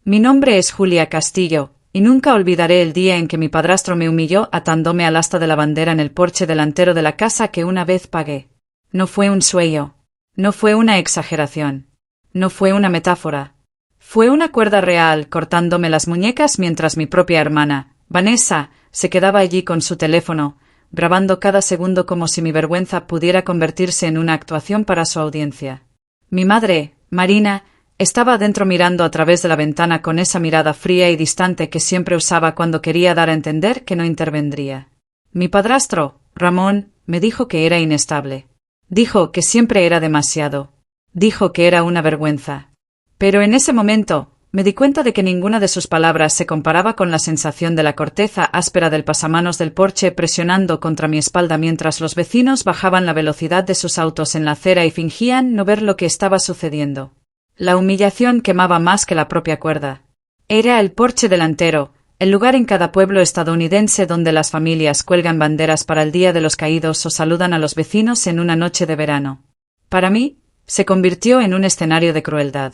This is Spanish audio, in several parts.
Mi nombre es Julia Castillo, y nunca olvidaré el día en que mi padrastro me humilló atándome al asta de la bandera en el porche delantero de la casa que una vez pagué. No fue un sueño. No fue una exageración. No fue una metáfora. Fue una cuerda real cortándome las muñecas mientras mi propia hermana, Vanessa, se quedaba allí con su teléfono, grabando cada segundo como si mi vergüenza pudiera convertirse en una actuación para su audiencia. Mi madre, Marina, estaba adentro mirando a través de la ventana con esa mirada fría y distante que siempre usaba cuando quería dar a entender que no intervendría. Mi padrastro, Ramón, me dijo que era inestable. Dijo que siempre era demasiado. Dijo que era una vergüenza. Pero en ese momento, me di cuenta de que ninguna de sus palabras se comparaba con la sensación de la corteza áspera del pasamanos del porche presionando contra mi espalda mientras los vecinos bajaban la velocidad de sus autos en la acera y fingían no ver lo que estaba sucediendo. La humillación quemaba más que la propia cuerda. Era el porche delantero, el lugar en cada pueblo estadounidense donde las familias cuelgan banderas para el Día de los Caídos o saludan a los vecinos en una noche de verano. Para mí, se convirtió en un escenario de crueldad.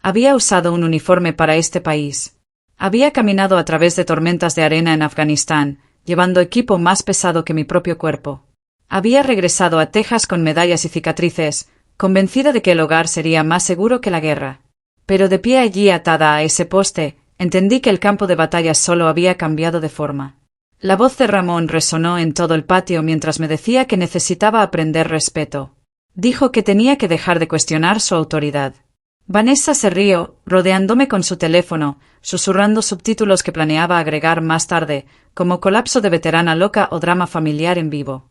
Había usado un uniforme para este país. Había caminado a través de tormentas de arena en Afganistán, llevando equipo más pesado que mi propio cuerpo. Había regresado a Texas con medallas y cicatrices, convencida de que el hogar sería más seguro que la guerra. Pero de pie allí atada a ese poste, entendí que el campo de batalla solo había cambiado de forma. La voz de Ramón resonó en todo el patio mientras me decía que necesitaba aprender respeto. Dijo que tenía que dejar de cuestionar su autoridad. Vanessa se rió, rodeándome con su teléfono, susurrando subtítulos que planeaba agregar más tarde, como colapso de veterana loca o drama familiar en vivo.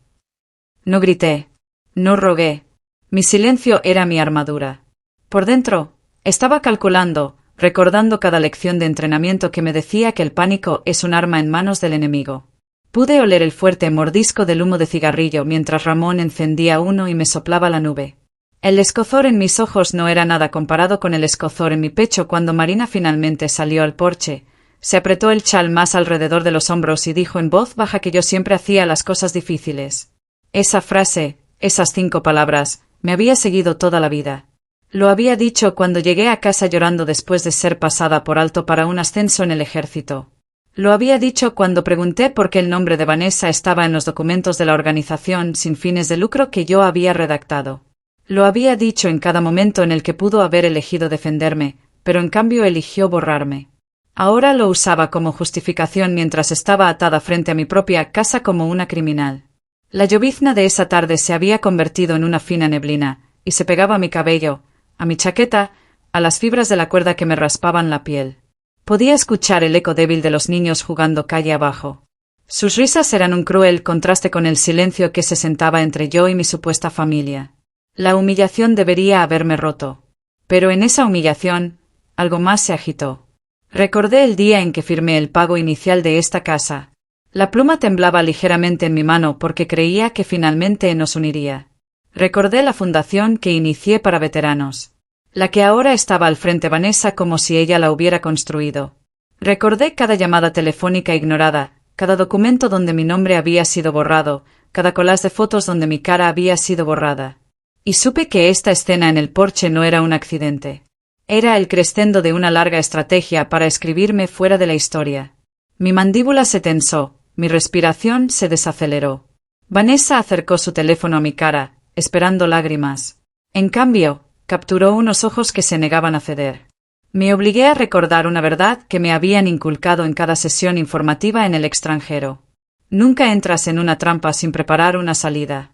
No grité. No rogué. Mi silencio era mi armadura. Por dentro, estaba calculando, recordando cada lección de entrenamiento que me decía que el pánico es un arma en manos del enemigo. Pude oler el fuerte mordisco del humo de cigarrillo mientras Ramón encendía uno y me soplaba la nube. El escozor en mis ojos no era nada comparado con el escozor en mi pecho cuando Marina finalmente salió al porche. Se apretó el chal más alrededor de los hombros y dijo en voz baja que yo siempre hacía las cosas difíciles. Esa frase, esas 5 palabras, me había seguido toda la vida. Lo había dicho cuando llegué a casa llorando después de ser pasada por alto para un ascenso en el ejército. Lo había dicho cuando pregunté por qué el nombre de Vanessa estaba en los documentos de la organización sin fines de lucro que yo había redactado. Lo había dicho en cada momento en el que pudo haber elegido defenderme, pero en cambio eligió borrarme. Ahora lo usaba como justificación mientras estaba atada frente a mi propia casa como una criminal. La llovizna de esa tarde se había convertido en una fina neblina, y se pegaba a mi cabello, a mi chaqueta, a las fibras de la cuerda que me raspaban la piel. Podía escuchar el eco débil de los niños jugando calle abajo. Sus risas eran un cruel contraste con el silencio que se sentaba entre yo y mi supuesta familia. La humillación debería haberme roto. Pero en esa humillación, algo más se agitó. Recordé el día en que firmé el pago inicial de esta casa. La pluma temblaba ligeramente en mi mano porque creía que finalmente nos uniría. Recordé la fundación que inicié para veteranos. La que ahora estaba al frente Vanessa como si ella la hubiera construido. Recordé cada llamada telefónica ignorada, cada documento donde mi nombre había sido borrado, cada collage de fotos donde mi cara había sido borrada. Y supe que esta escena en el porche no era un accidente. Era el crescendo de una larga estrategia para escribirme fuera de la historia. Mi mandíbula se tensó, mi respiración se desaceleró. Vanessa acercó su teléfono a mi cara, esperando lágrimas. En cambio, capturó unos ojos que se negaban a ceder. Me obligué a recordar una verdad que me habían inculcado en cada sesión informativa en el extranjero. Nunca entras en una trampa sin preparar una salida.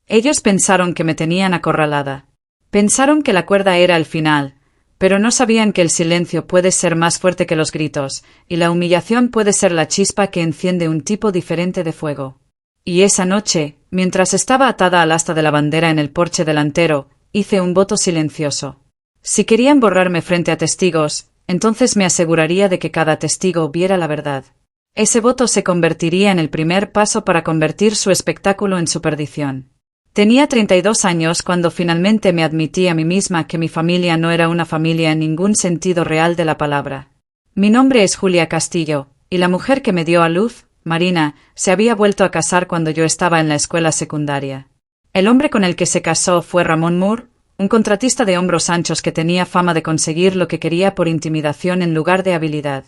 Ellos pensaron que me tenían acorralada. Pensaron que la cuerda era el final, pero no sabían que el silencio puede ser más fuerte que los gritos, y la humillación puede ser la chispa que enciende un tipo diferente de fuego. Y esa noche, mientras estaba atada al asta de la bandera en el porche delantero, hice un voto silencioso. Si querían borrarme frente a testigos, entonces me aseguraría de que cada testigo viera la verdad. Ese voto se convertiría en el primer paso para convertir su espectáculo en su perdición. Tenía 32 años cuando finalmente me admití a mí misma que mi familia no era una familia en ningún sentido real de la palabra. Mi nombre es Julia Castillo, y la mujer que me dio a luz, Marina, se había vuelto a casar cuando yo estaba en la escuela secundaria. El hombre con el que se casó fue Ramón Moore, un contratista de hombros anchos que tenía fama de conseguir lo que quería por intimidación en lugar de habilidad.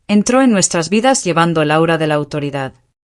Entró en nuestras vidas llevando el aura de la autoridad.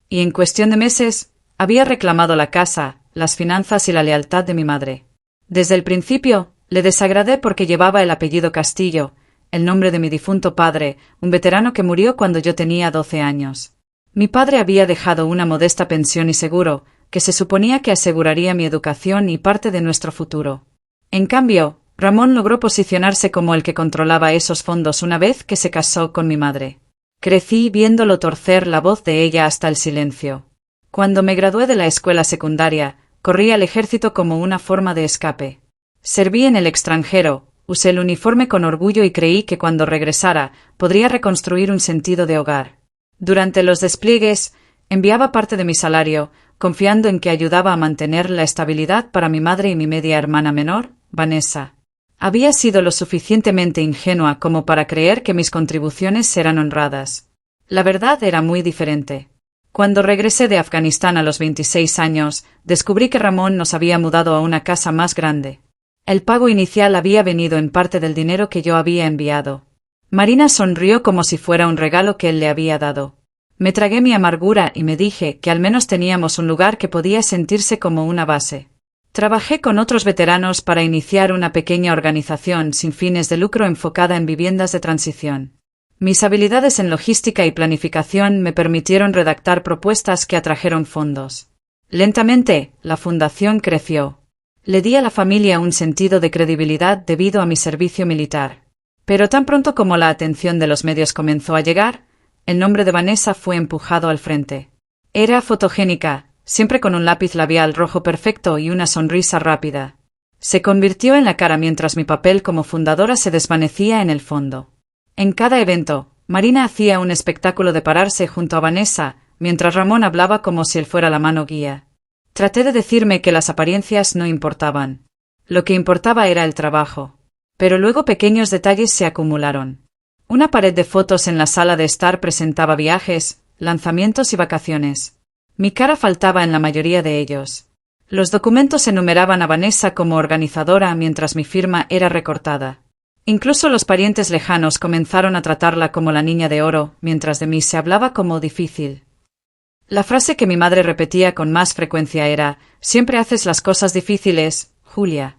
Y en cuestión de meses, había reclamado la casa, las finanzas y la lealtad de mi madre. Desde el principio, le desagradé porque llevaba el apellido Castillo, el nombre de mi difunto padre, un veterano que murió cuando yo tenía 12 años. Mi padre había dejado una modesta pensión y seguro, que se suponía que aseguraría mi educación y parte de nuestro futuro. En cambio, Ramón logró posicionarse como el que controlaba esos fondos una vez que se casó con mi madre. Crecí viéndolo torcer la voz de ella hasta el silencio. Cuando me gradué de la escuela secundaria, corrí al ejército como una forma de escape. Serví en el extranjero, usé el uniforme con orgullo y creí que cuando regresara podría reconstruir un sentido de hogar. Durante los despliegues, enviaba parte de mi salario, confiando en que ayudaba a mantener la estabilidad para mi madre y mi media hermana menor, Vanessa. Había sido lo suficientemente ingenua como para creer que mis contribuciones eran honradas. La verdad era muy diferente. Cuando regresé de Afganistán a los 26 años, descubrí que Ramón nos había mudado a una casa más grande. El pago inicial había venido en parte del dinero que yo había enviado. Marina sonrió como si fuera un regalo que él le había dado. Me tragué mi amargura y me dije que al menos teníamos un lugar que podía sentirse como una base. Trabajé con otros veteranos para iniciar una pequeña organización sin fines de lucro enfocada en viviendas de transición. Mis habilidades en logística y planificación me permitieron redactar propuestas que atrajeron fondos. Lentamente, la fundación creció. Le di a la familia un sentido de credibilidad debido a mi servicio militar. Pero tan pronto como la atención de los medios comenzó a llegar, el nombre de Vanessa fue empujado al frente. Era fotogénica, siempre con un lápiz labial rojo perfecto y una sonrisa rápida. Se convirtió en la cara mientras mi papel como fundadora se desvanecía en el fondo. En cada evento, Marina hacía un espectáculo de pararse junto a Vanessa, mientras Ramón hablaba como si él fuera la mano guía. Traté de decirme que las apariencias no importaban. Lo que importaba era el trabajo. Pero luego pequeños detalles se acumularon. Una pared de fotos en la sala de estar presentaba viajes, lanzamientos y vacaciones. Mi cara faltaba en la mayoría de ellos. Los documentos enumeraban a Vanessa como organizadora mientras mi firma era recortada. Incluso los parientes lejanos comenzaron a tratarla como la niña de oro, mientras de mí se hablaba como difícil. La frase que mi madre repetía con más frecuencia era: «Siempre haces las cosas difíciles, Julia».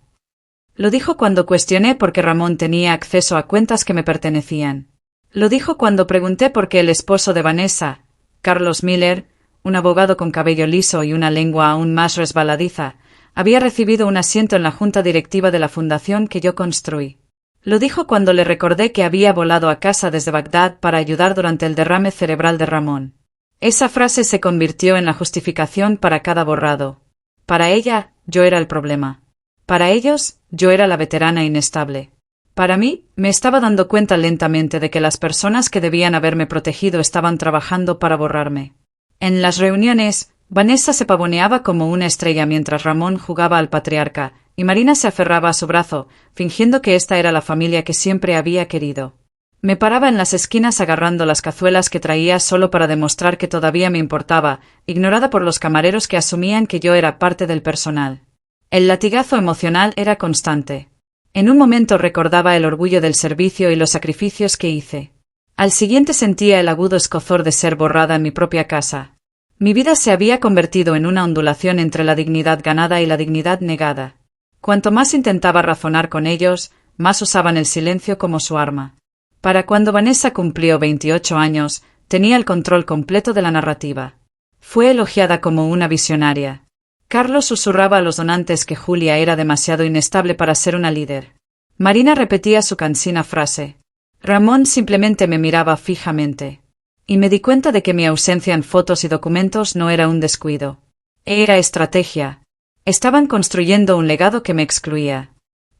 Lo dijo cuando cuestioné por qué Ramón tenía acceso a cuentas que me pertenecían. Lo dijo cuando pregunté por qué el esposo de Vanessa, Carlos Miller, un abogado con cabello liso y una lengua aún más resbaladiza, había recibido un asiento en la junta directiva de la fundación que yo construí. Lo dijo cuando le recordé que había volado a casa desde Bagdad para ayudar durante el derrame cerebral de Ramón. Esa frase se convirtió en la justificación para cada borrado. Para ella, yo era el problema. Para ellos, yo era la veterana inestable. Para mí, me estaba dando cuenta lentamente de que las personas que debían haberme protegido estaban trabajando para borrarme. En las reuniones, Vanessa se pavoneaba como una estrella mientras Ramón jugaba al patriarca, y Marina se aferraba a su brazo, fingiendo que esta era la familia que siempre había querido. Me paraba en las esquinas agarrando las cazuelas que traía solo para demostrar que todavía me importaba, ignorada por los camareros que asumían que yo era parte del personal. El latigazo emocional era constante. En un momento recordaba el orgullo del servicio y los sacrificios que hice. Al siguiente sentía el agudo escozor de ser borrada en mi propia casa. Mi vida se había convertido en una ondulación entre la dignidad ganada y la dignidad negada. Cuanto más intentaba razonar con ellos, más usaban el silencio como su arma. Para cuando Vanessa cumplió 28 años, tenía el control completo de la narrativa. Fue elogiada como una visionaria. Carlos susurraba a los donantes que Julia era demasiado inestable para ser una líder. Marina repetía su cansina frase. Ramón simplemente me miraba fijamente. Y me di cuenta de que mi ausencia en fotos y documentos no era un descuido. Era estrategia. Estaban construyendo un legado que me excluía.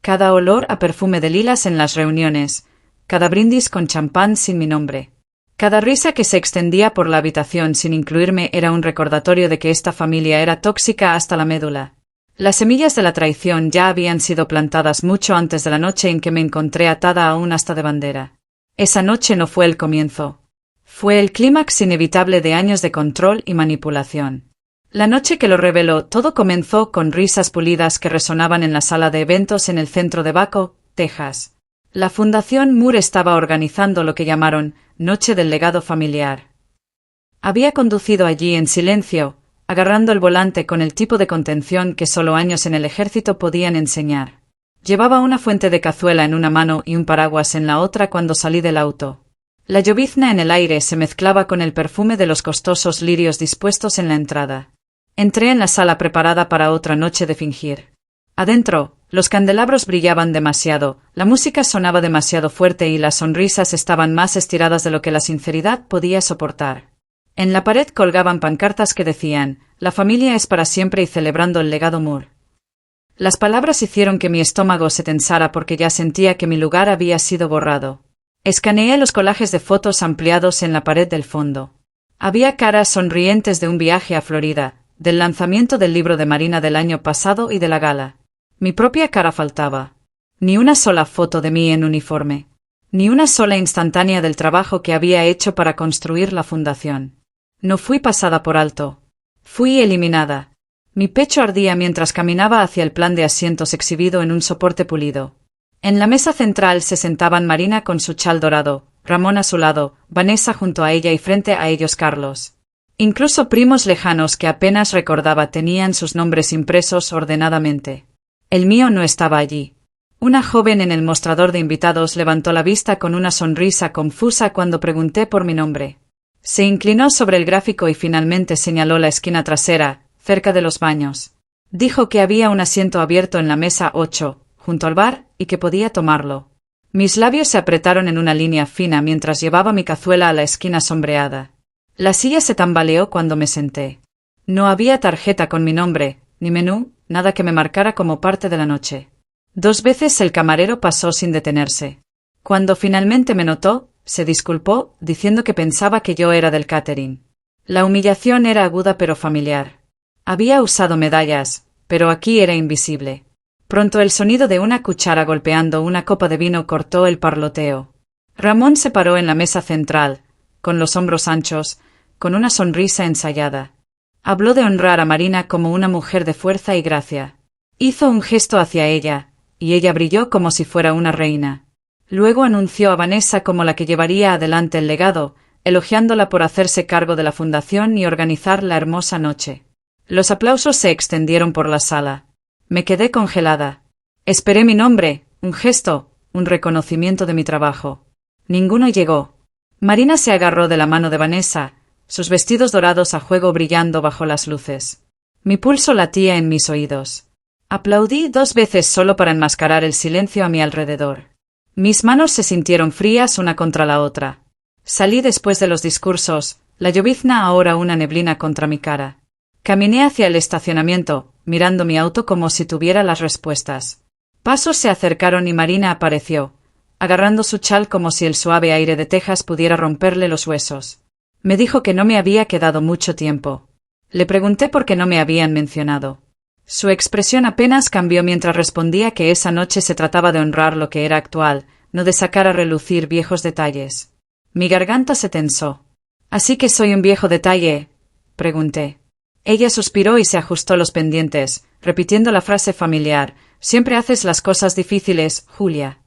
Cada olor a perfume de lilas en las reuniones, cada brindis con champán sin mi nombre, cada risa que se extendía por la habitación sin incluirme era un recordatorio de que esta familia era tóxica hasta la médula. Las semillas de la traición ya habían sido plantadas mucho antes de la noche en que me encontré atada a un asta de bandera. Esa noche no fue el comienzo. Fue el clímax inevitable de años de control y manipulación. La noche que lo reveló, todo comenzó con risas pulidas que resonaban en la sala de eventos en el centro de Waco, Texas. La Fundación Moore estaba organizando lo que llamaron Noche del Legado Familiar. Había conducido allí en silencio, agarrando el volante con el tipo de contención que solo años en el ejército podían enseñar. Llevaba una fuente de cazuela en una mano y un paraguas en la otra cuando salí del auto. La llovizna en el aire se mezclaba con el perfume de los costosos lirios dispuestos en la entrada. Entré en la sala preparada para otra noche de fingir. Adentro, los candelabros brillaban demasiado, la música sonaba demasiado fuerte y las sonrisas estaban más estiradas de lo que la sinceridad podía soportar. En la pared colgaban pancartas que decían, «La familia es para siempre» y celebrando el legado Moore. Las palabras hicieron que mi estómago se tensara porque ya sentía que mi lugar había sido borrado. Escaneé los collages de fotos ampliados en la pared del fondo. Había caras sonrientes de un viaje a Florida, del lanzamiento del libro de Marina del año pasado y de la gala. Mi propia cara faltaba. Ni una sola foto de mí en uniforme. Ni una sola instantánea del trabajo que había hecho para construir la fundación. No fui pasada por alto. Fui eliminada. Mi pecho ardía mientras caminaba hacia el plan de asientos exhibido en un soporte pulido. En la mesa central se sentaban Marina con su chal dorado, Ramón a su lado, Vanessa junto a ella y frente a ellos Carlos. Incluso primos lejanos que apenas recordaba tenían sus nombres impresos ordenadamente. El mío no estaba allí. Una joven en el mostrador de invitados levantó la vista con una sonrisa confusa cuando pregunté por mi nombre. Se inclinó sobre el gráfico y finalmente señaló la esquina trasera, cerca de los baños. Dijo que había un asiento abierto en la mesa 8, junto al bar, y que podía tomarlo. Mis labios se apretaron en una línea fina mientras llevaba mi cazuela a la esquina sombreada. La silla se tambaleó cuando me senté. No había tarjeta con mi nombre, ni menú, nada que me marcara como parte de la noche. 2 veces el camarero pasó sin detenerse. Cuando finalmente me notó, se disculpó, diciendo que pensaba que yo era del catering. La humillación era aguda pero familiar. Había usado medallas, pero aquí era invisible. Pronto el sonido de una cuchara golpeando una copa de vino cortó el parloteo. Ramón se paró en la mesa central, con los hombros anchos, con una sonrisa ensayada. Habló de honrar a Marina como una mujer de fuerza y gracia. Hizo un gesto hacia ella, y ella brilló como si fuera una reina. Luego anunció a Vanessa como la que llevaría adelante el legado, elogiándola por hacerse cargo de la fundación y organizar la hermosa noche. Los aplausos se extendieron por la sala. Me quedé congelada. Esperé mi nombre, un gesto, un reconocimiento de mi trabajo. Ninguno llegó. Marina se agarró de la mano de Vanessa, sus vestidos dorados a juego brillando bajo las luces. Mi pulso latía en mis oídos. Aplaudí 2 veces solo para enmascarar el silencio a mi alrededor. Mis manos se sintieron frías una contra la otra. Salí después de los discursos, la llovizna ahora una neblina contra mi cara. Caminé hacia el estacionamiento, mirando mi auto como si tuviera las respuestas. Pasos se acercaron y Marina apareció, agarrando su chal como si el suave aire de Texas pudiera romperle los huesos. Me dijo que no me había quedado mucho tiempo. Le pregunté por qué no me habían mencionado. Su expresión apenas cambió mientras respondía que esa noche se trataba de honrar lo que era actual, no de sacar a relucir viejos detalles. Mi garganta se tensó. ¿Así que soy un viejo detalle?, pregunté. Ella suspiró y se ajustó los pendientes, repitiendo la frase familiar, «Siempre haces las cosas difíciles, Julia».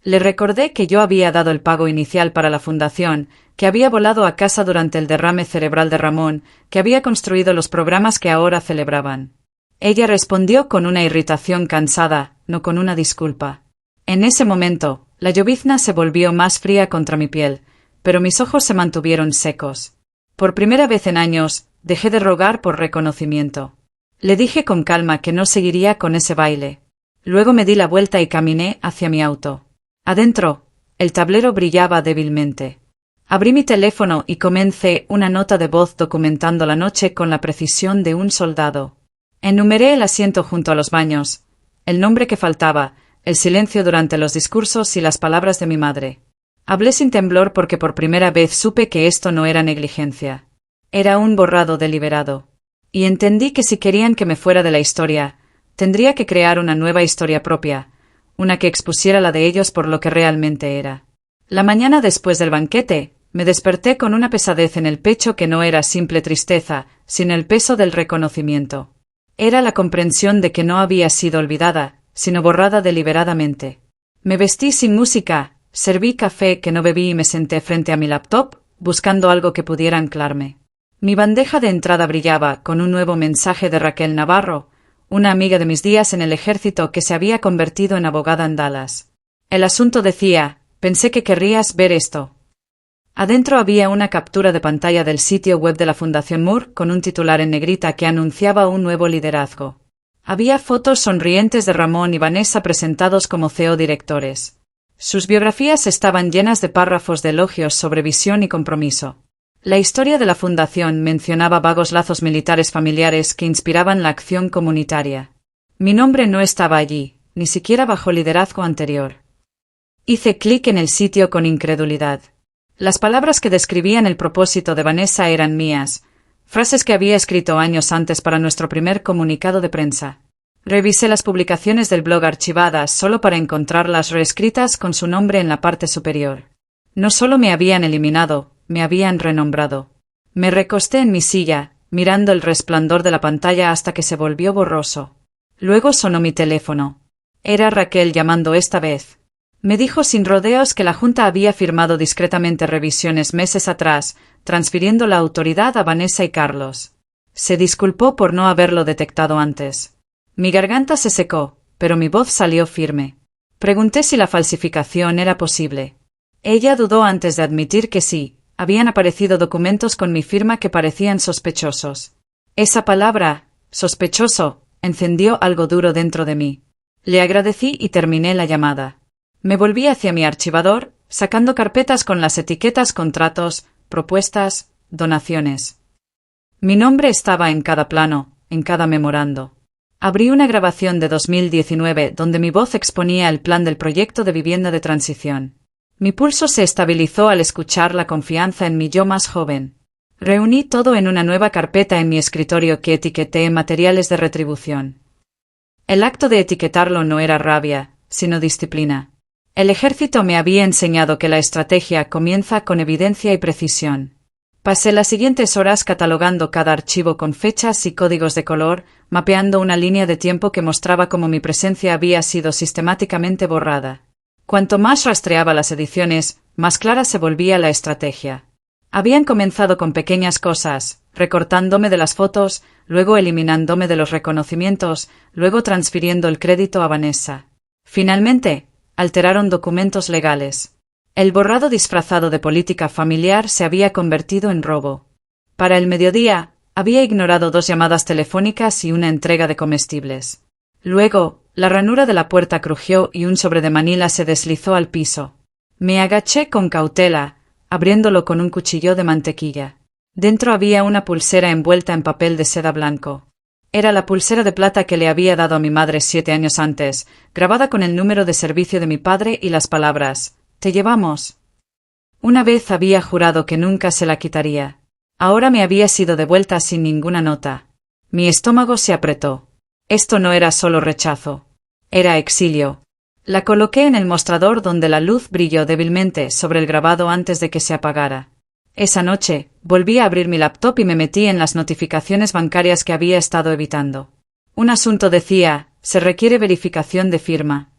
Le recordé que yo había dado el pago inicial para la fundación, que había volado a casa durante el derrame cerebral de Ramón, que había construido los programas que ahora celebraban. Ella respondió con una irritación cansada, no con una disculpa. En ese momento, la llovizna se volvió más fría contra mi piel, pero mis ojos se mantuvieron secos. Por primera vez en años, dejé de rogar por reconocimiento. Le dije con calma que no seguiría con ese baile. Luego me di la vuelta y caminé hacia mi auto. Adentro, el tablero brillaba débilmente. Abrí mi teléfono y comencé una nota de voz documentando la noche con la precisión de un soldado. Enumeré el asiento junto a los baños, el nombre que faltaba, el silencio durante los discursos y las palabras de mi madre. Hablé sin temblor porque por primera vez supe que esto no era negligencia. Era un borrado deliberado. Y entendí que si querían que me fuera de la historia, tendría que crear una nueva historia propia, una que expusiera la de ellos por lo que realmente era. La mañana después del banquete, Me desperté con una pesadez en el pecho que no era simple tristeza, sino el peso del reconocimiento. Era la comprensión de que no había sido olvidada, sino borrada deliberadamente. Me vestí sin música, serví café que no bebí y me senté frente a mi laptop, buscando algo que pudiera anclarme. Mi bandeja de entrada brillaba con un nuevo mensaje de Raquel Navarro, una amiga de mis días en el ejército que se había convertido en abogada en Dallas. El asunto decía: pensé que querrías ver esto. Adentro había una captura de pantalla del sitio web de la Fundación Moore con un titular en negrita que anunciaba un nuevo liderazgo. Había fotos sonrientes de Ramón y Vanessa presentados como CEO directores. Sus biografías estaban llenas de párrafos de elogios sobre visión y compromiso. La historia de la fundación mencionaba vagos lazos militares familiares que inspiraban la acción comunitaria. Mi nombre no estaba allí, ni siquiera bajo liderazgo anterior. Hice clic en el sitio con incredulidad. Las palabras que describían el propósito de Vanessa eran mías, frases que había escrito años antes para nuestro primer comunicado de prensa. Revisé las publicaciones del blog archivadas solo para encontrarlas reescritas con su nombre en la parte superior. No solo me habían eliminado, me habían renombrado. Me recosté en mi silla, mirando el resplandor de la pantalla hasta que se volvió borroso. Luego sonó mi teléfono. Era Raquel llamando esta vez. Me dijo sin rodeos que la Junta había firmado discretamente revisiones meses atrás, transfiriendo la autoridad a Vanessa y Carlos. Se disculpó por no haberlo detectado antes. Mi garganta se secó, pero mi voz salió firme. Pregunté si la falsificación era posible. Ella dudó antes de admitir que sí, habían aparecido documentos con mi firma que parecían sospechosos. Esa palabra, sospechoso, encendió algo duro dentro de mí. Le agradecí y terminé la llamada. Me volví hacia mi archivador, sacando carpetas con las etiquetas contratos, propuestas, donaciones. Mi nombre estaba en cada plano, en cada memorando. Abrí una grabación de 2019 donde mi voz exponía el plan del proyecto de vivienda de transición. Mi pulso se estabilizó al escuchar la confianza en mi yo más joven. Reuní todo en una nueva carpeta en mi escritorio que etiqueté en materiales de retribución. El acto de etiquetarlo no era rabia, sino disciplina. El ejército me había enseñado que la estrategia comienza con evidencia y precisión. Pasé las siguientes horas catalogando cada archivo con fechas y códigos de color, mapeando una línea de tiempo que mostraba cómo mi presencia había sido sistemáticamente borrada. Cuanto más rastreaba las ediciones, más clara se volvía la estrategia. Habían comenzado con pequeñas cosas, recortándome de las fotos, luego eliminándome de los reconocimientos, luego transfiriendo el crédito a Vanessa. Finalmente, alteraron documentos legales. El borrado disfrazado de política familiar se había convertido en robo. Para el mediodía, había ignorado 2 llamadas telefónicas y una entrega de comestibles. Luego, la ranura de la puerta crujió y un sobre de Manila se deslizó al piso. Me agaché con cautela, abriéndolo con un cuchillo de mantequilla. Dentro había una pulsera envuelta en papel de seda blanco. Era la pulsera de plata que le había dado a mi madre 7 años antes, grabada con el número de servicio de mi padre y las palabras: «Te llevamos». Una vez había jurado que nunca se la quitaría. Ahora me había sido devuelta sin ninguna nota. Mi estómago se apretó. Esto no era solo rechazo. Era exilio. La coloqué en el mostrador donde la luz brilló débilmente sobre el grabado antes de que se apagara. Esa noche, volví a abrir mi laptop y me metí en las notificaciones bancarias que había estado evitando. Un asunto decía: se requiere verificación de firma.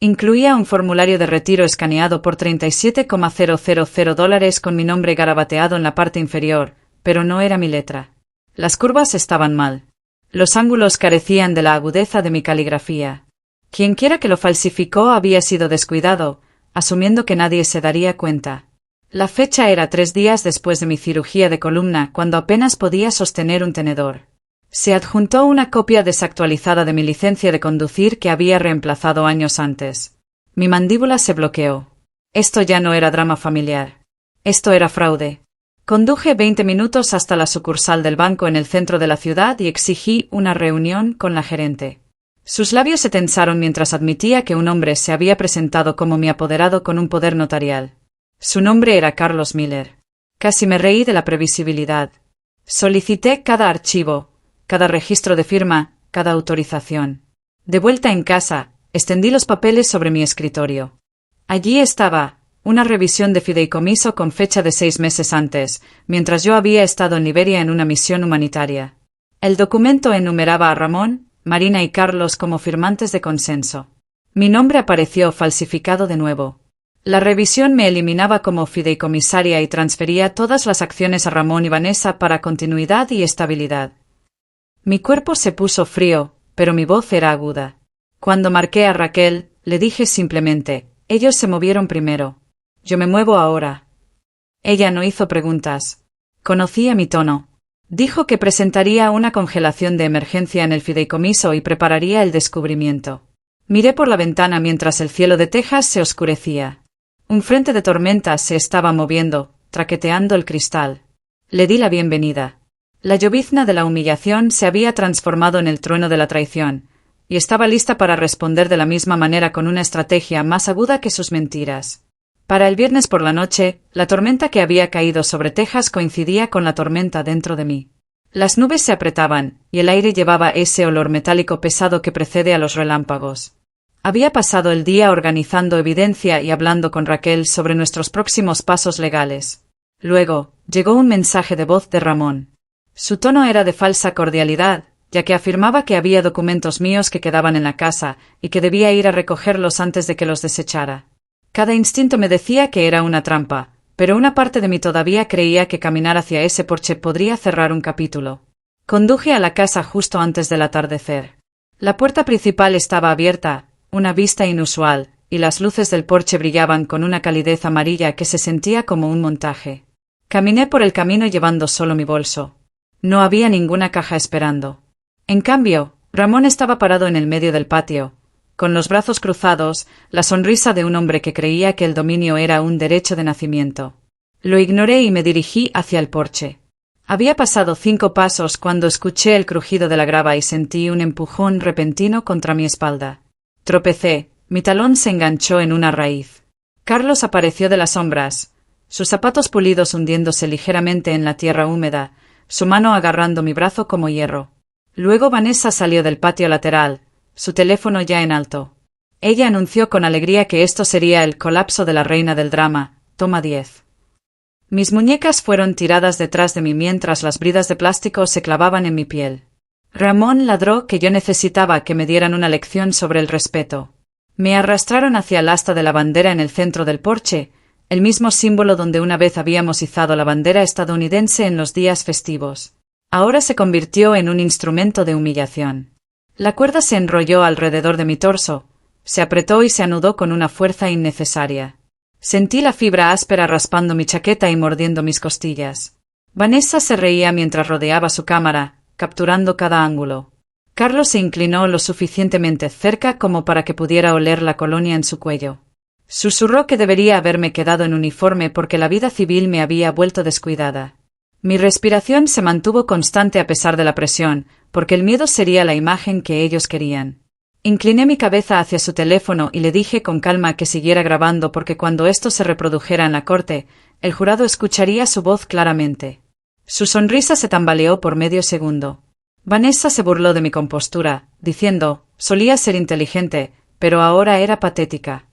Incluía un formulario de retiro escaneado por $37,000 con mi nombre garabateado en la parte inferior, pero no era mi letra. Las curvas estaban mal. Los ángulos carecían de la agudeza de mi caligrafía. Quienquiera que lo falsificó había sido descuidado, asumiendo que nadie se daría cuenta. La fecha era 3 días después de mi cirugía de columna, cuando apenas podía sostener un tenedor. Se adjuntó una copia desactualizada de mi licencia de conducir que había reemplazado años antes. Mi mandíbula se bloqueó. Esto ya no era drama familiar. Esto era fraude. Conduje 20 minutos hasta la sucursal del banco en el centro de la ciudad y exigí una reunión con la gerente. Sus labios se tensaron mientras admitía que un hombre se había presentado como mi apoderado con un poder notarial. Su nombre era Carlos Miller. Casi me reí de la previsibilidad. Solicité cada archivo, cada registro de firma, cada autorización. De vuelta en casa, extendí los papeles sobre mi escritorio. Allí estaba, una revisión de fideicomiso con fecha de 6 meses antes, mientras yo había estado en Liberia en una misión humanitaria. El documento enumeraba a Ramón, Marina y Carlos como firmantes de consenso. Mi nombre apareció falsificado de nuevo. La revisión me eliminaba como fideicomisaria y transfería todas las acciones a Ramón y Vanessa para continuidad y estabilidad. Mi cuerpo se puso frío, pero mi voz era aguda. Cuando marqué a Raquel, le dije simplemente, ellos se movieron primero. Yo me muevo ahora. Ella no hizo preguntas. Conocía mi tono. Dijo que presentaría una congelación de emergencia en el fideicomiso y prepararía el descubrimiento. Miré por la ventana mientras el cielo de Texas se oscurecía. Un frente de tormenta se estaba moviendo, traqueteando el cristal. Le di la bienvenida. La llovizna de la humillación se había transformado en el trueno de la traición, y estaba lista para responder de la misma manera con una estrategia más aguda que sus mentiras. Para el viernes por la noche, la tormenta que había caído sobre Texas coincidía con la tormenta dentro de mí. Las nubes se apretaban, y el aire llevaba ese olor metálico pesado que precede a los relámpagos. Había pasado el día organizando evidencia y hablando con Raquel sobre nuestros próximos pasos legales. Luego, llegó un mensaje de voz de Ramón. Su tono era de falsa cordialidad, ya que afirmaba que había documentos míos que quedaban en la casa y que debía ir a recogerlos antes de que los desechara. Cada instinto me decía que era una trampa, pero una parte de mí todavía creía que caminar hacia ese porche podría cerrar un capítulo. Conduje a la casa justo antes del atardecer. La puerta principal estaba abierta, una vista inusual, y las luces del porche brillaban con una calidez amarilla que se sentía como un montaje. Caminé por el camino llevando solo mi bolso. No había ninguna caja esperando. En cambio, Ramón estaba parado en el medio del patio, con los brazos cruzados, la sonrisa de un hombre que creía que el dominio era un derecho de nacimiento. Lo ignoré y me dirigí hacia el porche. Había pasado 5 pasos cuando escuché el crujido de la grava y sentí un empujón repentino contra mi espalda. Tropecé, mi talón se enganchó en una raíz. Carlos apareció de las sombras, sus zapatos pulidos hundiéndose ligeramente en la tierra húmeda, su mano agarrando mi brazo como hierro. Luego Vanessa salió del patio lateral, su teléfono ya en alto. Ella anunció con alegría que esto sería el colapso de la reina del drama, toma 10. Mis muñecas fueron tiradas detrás de mí mientras las bridas de plástico se clavaban en mi piel. Ramón ladró que yo necesitaba que me dieran una lección sobre el respeto. Me arrastraron hacia el asta de la bandera en el centro del porche, el mismo símbolo donde una vez habíamos izado la bandera estadounidense en los días festivos. Ahora se convirtió en un instrumento de humillación. La cuerda se enrolló alrededor de mi torso, se apretó y se anudó con una fuerza innecesaria. Sentí la fibra áspera raspando mi chaqueta y mordiendo mis costillas. Vanessa se reía mientras rodeaba su cámara, capturando cada ángulo. Carlos se inclinó lo suficientemente cerca como para que pudiera oler la colonia en su cuello. Susurró que debería haberme quedado en uniforme porque la vida civil me había vuelto descuidada. Mi respiración se mantuvo constante a pesar de la presión, porque el miedo sería la imagen que ellos querían. Incliné mi cabeza hacia su teléfono y le dije con calma que siguiera grabando porque cuando esto se reprodujera en la corte, el jurado escucharía su voz claramente. Su sonrisa se tambaleó por medio segundo. Vanessa se burló de mi compostura, diciendo, solía ser inteligente, pero ahora era patética.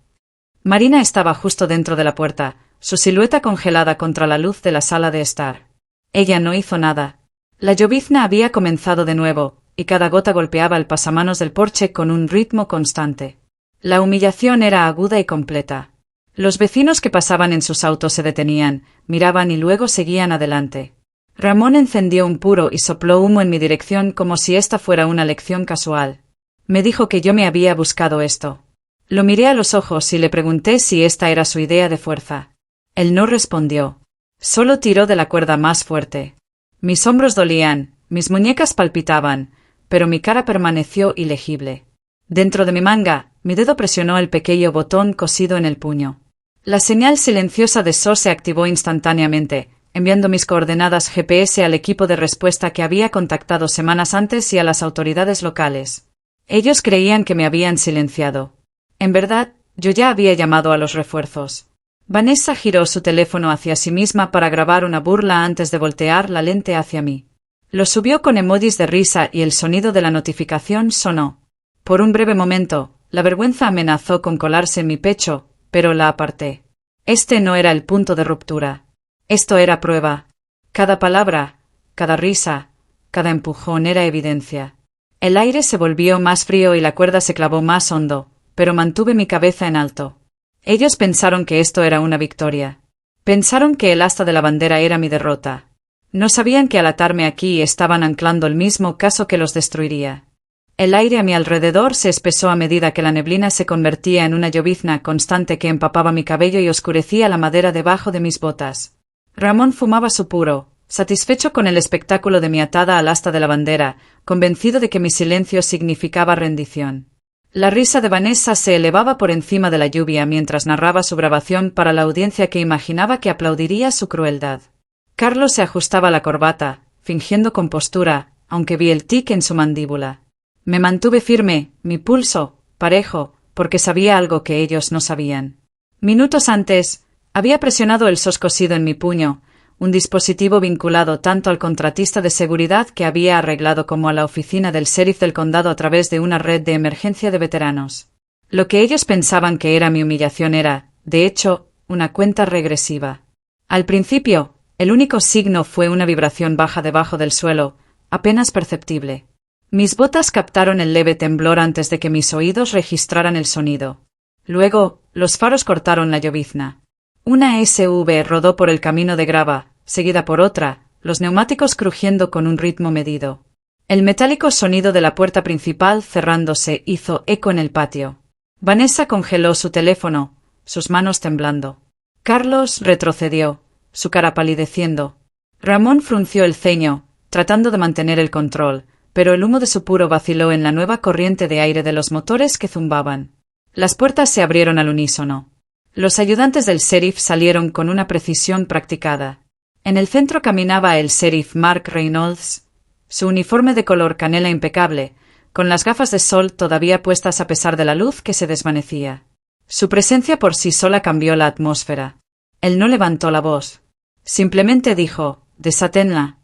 Marina estaba justo dentro de la puerta, su silueta congelada contra la luz de la sala de estar. Ella no hizo nada. La llovizna había comenzado de nuevo, y cada gota golpeaba el pasamanos del porche con un ritmo constante. La humillación era aguda y completa. Los vecinos que pasaban en sus autos se detenían, miraban y luego seguían adelante. Ramón encendió un puro y sopló humo en mi dirección como si esta fuera una lección casual. Me dijo que yo me había buscado esto. Lo miré a los ojos y le pregunté si esta era su idea de fuerza. Él no respondió. Solo tiró de la cuerda más fuerte. Mis hombros dolían, mis muñecas palpitaban, pero mi cara permaneció ilegible. Dentro de mi manga, mi dedo presionó el pequeño botón cosido en el puño. La señal silenciosa de SOS se activó instantáneamente, enviando mis coordenadas GPS al equipo de respuesta que había contactado semanas antes y a las autoridades locales. Ellos creían que me habían silenciado. En verdad, yo ya había llamado a los refuerzos. Vanessa giró su teléfono hacia sí misma para grabar una burla antes de voltear la lente hacia mí. Lo subió con emojis de risa y el sonido de la notificación sonó. Por un breve momento, la vergüenza amenazó con colarse en mi pecho, pero la aparté. Este no era el punto de ruptura. Esto era prueba. Cada palabra, cada risa, cada empujón era evidencia. El aire se volvió más frío y la cuerda se clavó más hondo, pero mantuve mi cabeza en alto. Ellos pensaron que esto era una victoria. Pensaron que el asta de la bandera era mi derrota. No sabían que al atarme aquí estaban anclando el mismo caso que los destruiría. El aire a mi alrededor se espesó a medida que la neblina se convertía en una llovizna constante que empapaba mi cabello y oscurecía la madera debajo de mis botas. Ramón fumaba su puro, satisfecho con el espectáculo de mi atada al asta de la bandera, convencido de que mi silencio significaba rendición. La risa de Vanessa se elevaba por encima de la lluvia mientras narraba su grabación para la audiencia que imaginaba que aplaudiría su crueldad. Carlos se ajustaba la corbata, fingiendo compostura, aunque vi el tic en su mandíbula. Me mantuve firme, mi pulso, parejo, porque sabía algo que ellos no sabían. Minutos antes, había presionado el sos cosido en mi puño, un dispositivo vinculado tanto al contratista de seguridad que había arreglado como a la oficina del sheriff del condado a través de una red de emergencia de veteranos. Lo que ellos pensaban que era mi humillación era, de hecho, una cuenta regresiva. Al principio, el único signo fue una vibración baja debajo del suelo, apenas perceptible. Mis botas captaron el leve temblor antes de que mis oídos registraran el sonido. Luego, los faros cortaron la llovizna. Una SUV rodó por el camino de grava, seguida por otra, los neumáticos crujiendo con un ritmo medido. El metálico sonido de la puerta principal cerrándose hizo eco en el patio. Vanessa congeló su teléfono, sus manos temblando. Carlos retrocedió, su cara palideciendo. Ramón frunció el ceño, tratando de mantener el control, pero el humo de su puro vaciló en la nueva corriente de aire de los motores que zumbaban. Las puertas se abrieron al unísono. Los ayudantes del sheriff salieron con una precisión practicada. En el centro caminaba el sheriff Mark Reynolds, su uniforme de color canela impecable, con las gafas de sol todavía puestas a pesar de la luz que se desvanecía. Su presencia por sí sola cambió la atmósfera. Él no levantó la voz. Simplemente dijo, «Desátenla».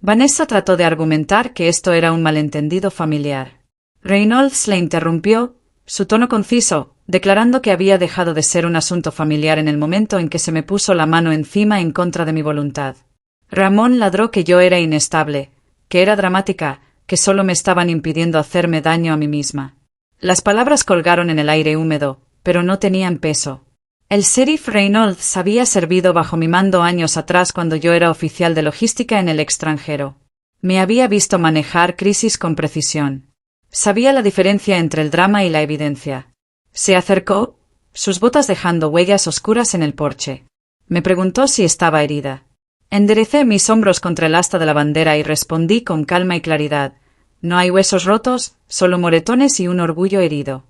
Vanessa trató de argumentar que esto era un malentendido familiar. Reynolds le interrumpió, su tono conciso, declarando que había dejado de ser un asunto familiar en el momento en que se me puso la mano encima en contra de mi voluntad. Ramón ladró que yo era inestable, que era dramática, que solo me estaban impidiendo hacerme daño a mí misma. Las palabras colgaron en el aire húmedo, pero no tenían peso. El sheriff Reynolds había servido bajo mi mando años atrás cuando yo era oficial de logística en el extranjero. Me había visto manejar crisis con precisión. Sabía la diferencia entre el drama y la evidencia. Se acercó, sus botas dejando huellas oscuras en el porche. Me preguntó si estaba herida. Enderecé mis hombros contra el asta de la bandera y respondí con calma y claridad. No hay huesos rotos, solo moretones y un orgullo herido.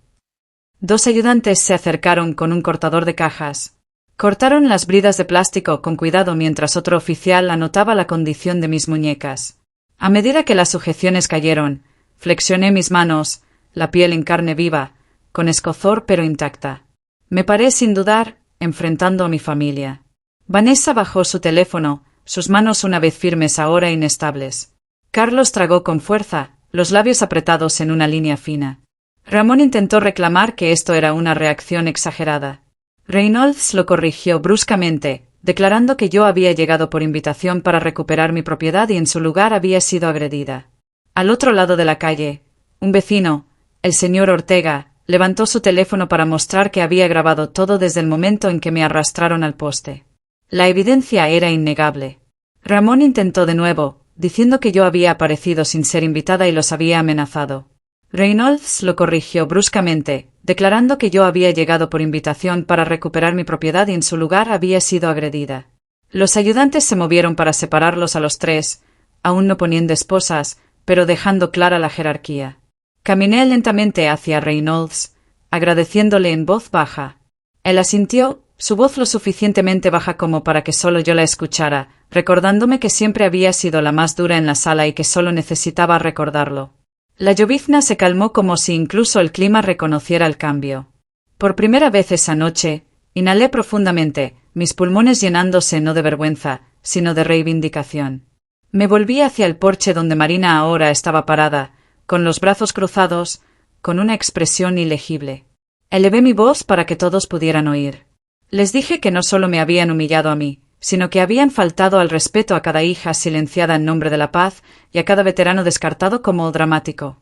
Dos ayudantes se acercaron con un cortador de cajas. Cortaron las bridas de plástico con cuidado mientras otro oficial anotaba la condición de mis muñecas. A medida que las sujeciones cayeron, flexioné mis manos, la piel en carne viva, con escozor pero intacta. Me paré sin dudar, enfrentando a mi familia. Vanessa bajó su teléfono, sus manos una vez firmes ahora inestables. Carlos tragó con fuerza, los labios apretados en una línea fina. Ramón intentó reclamar que esto era una reacción exagerada. Reynolds lo corrigió bruscamente, declarando que yo había llegado por invitación para recuperar mi propiedad y en su lugar había sido agredida. Al otro lado de la calle, un vecino, el señor Ortega, levantó su teléfono para mostrar que había grabado todo desde el momento en que me arrastraron al poste. La evidencia era innegable. Ramón intentó de nuevo, diciendo que yo había aparecido sin ser invitada y los había amenazado. Reynolds lo corrigió bruscamente, declarando que yo había llegado por invitación para recuperar mi propiedad y en su lugar había sido agredida. Los ayudantes se movieron para separarlos a los tres, aún no poniendo esposas, pero dejando clara la jerarquía. Caminé lentamente hacia Reynolds, agradeciéndole en voz baja. Él asintió, su voz lo suficientemente baja como para que solo yo la escuchara, recordándome que siempre había sido la más dura en la sala y que solo necesitaba recordarlo. La llovizna se calmó como si incluso el clima reconociera el cambio. Por primera vez esa noche, inhalé profundamente, mis pulmones llenándose no de vergüenza, sino de reivindicación. Me volví hacia el porche donde Marina ahora estaba parada, con los brazos cruzados, con una expresión ilegible. Elevé mi voz para que todos pudieran oír. Les dije que no solo me habían humillado a mí, sino que habían faltado al respeto a cada hija silenciada en nombre de la paz y a cada veterano descartado como dramático.